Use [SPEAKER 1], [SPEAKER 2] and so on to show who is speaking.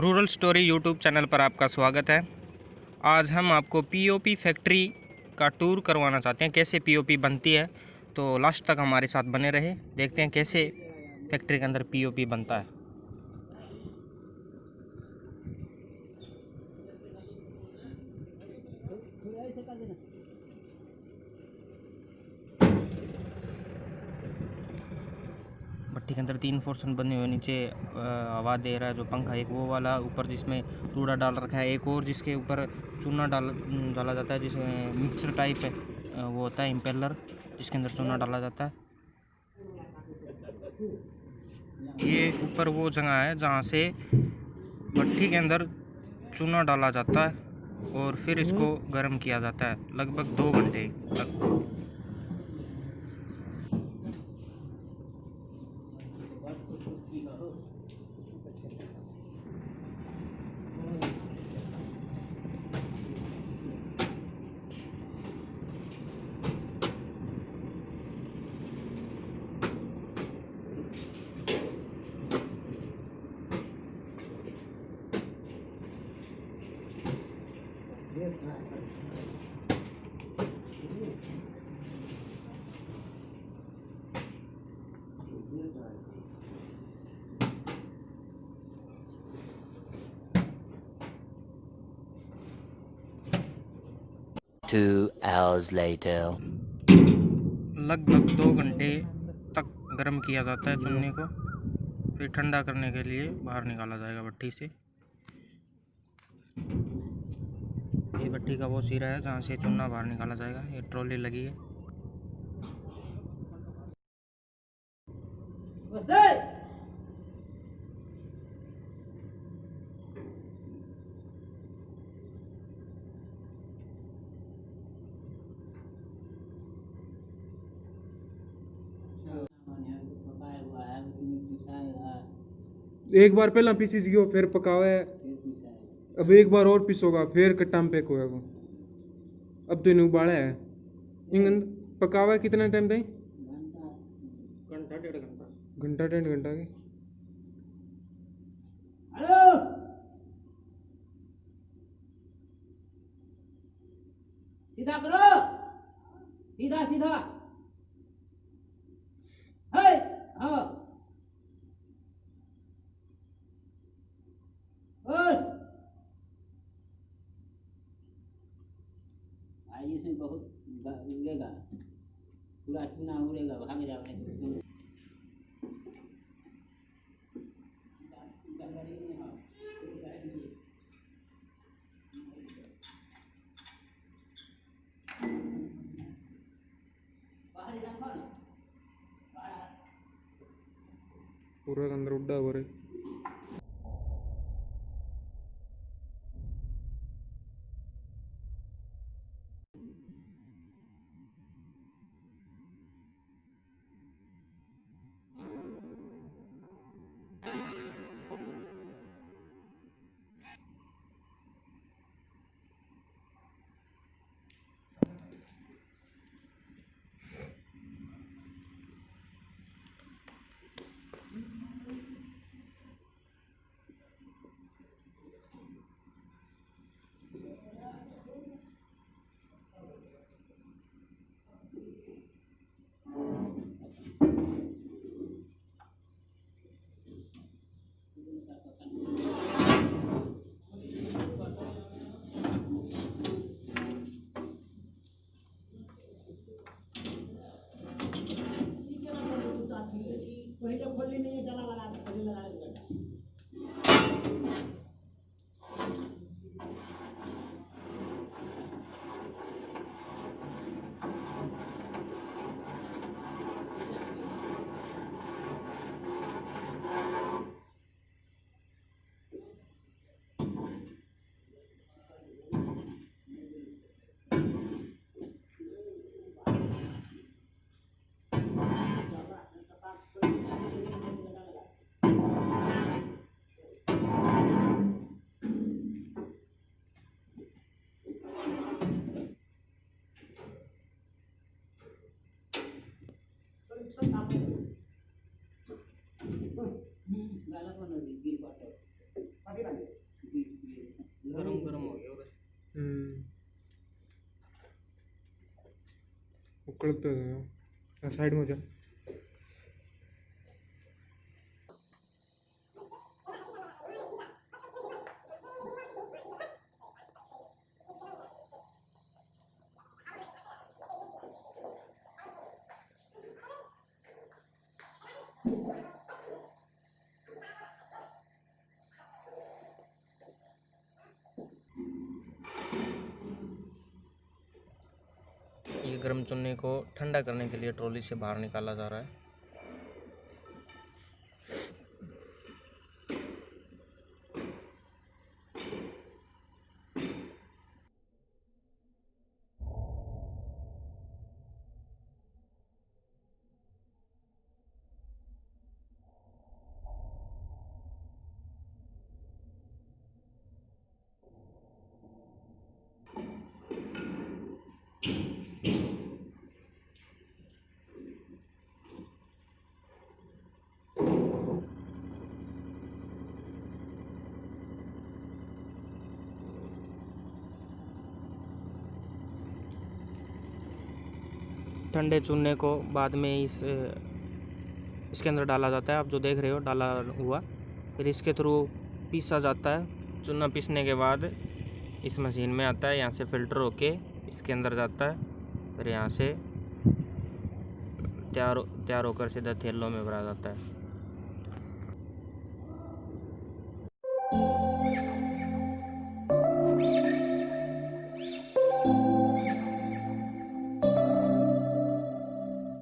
[SPEAKER 1] Rural story YouTube channel पर आपका स्वागत है। आज हम आपको पीओपी फैक्ट्री का टूर करवाना चाहते हैं, कैसे पीओपी बनती है। तो लास्ट तक हमारे साथ बने रहे, देखते हैं कैसे फैक्ट्री के अंदर पीओपी बनता है। भट्टी के अंदर 3 पोर्शन बने हुए, नीचे हवा दे रहा है जो पंखा, एक वो वाला ऊपर जिसमें कूड़ा डाल रखा है, एक और जिसके ऊपर चूना डाला जाता है, जिसमें मिक्सर टाइप वो होता है इम्पेलर, जिसके अंदर चूना डाला जाता है। ये ऊपर वो जगह है जहाँ से भट्टी के अंदर चूना डाला जाता है और फिर इसको गर्म किया जाता है लगभग 2 घंटे तक।
[SPEAKER 2] Two hours later.
[SPEAKER 1] लगभग 2 घंटे तक गर्म किया जाता है चुन्नी को, फिर ठंडा करने के लिए बाहर निकाला जाएगा भट्टी से। ये भट्टी का वो सिरा है जहाँ से चुन्ना बाहर निकाला जाएगा। ये ट्रॉली लगी है।
[SPEAKER 3] एक बार पहला पीसी गयो फिर पकावे, अब एक बार और पीसोगा फिर कट्टा में पैक होगा। अब तो इन्हें उबाला है, इन पकावा कितना टाइम तक? घंटा 1.5 घंटा की।
[SPEAKER 4] सीधा करो, सीधा सीधा। हे हाँ भाई, इसमें बहुत उड़ेगा, पूरा चूना उड़ेगा, भाग जाओ।
[SPEAKER 3] पूरा अंदर उड्डा हो रहा है। कड़कता है साइड में जा।
[SPEAKER 1] ये गर्म चूने को ठंडा करने के लिए ट्रॉली से बाहर निकाला जा रहा है। ठंडे चूने को बाद में इसके अंदर डाला जाता है। आप जो देख रहे हो डाला हुआ, फिर इसके थ्रू पीसा जाता है। चूना पीसने के बाद इस मशीन में आता है, यहाँ से फिल्टर होके इसके अंदर जाता है, फिर यहाँ से तैयार होकर सीधा थैलों में भरा जाता है।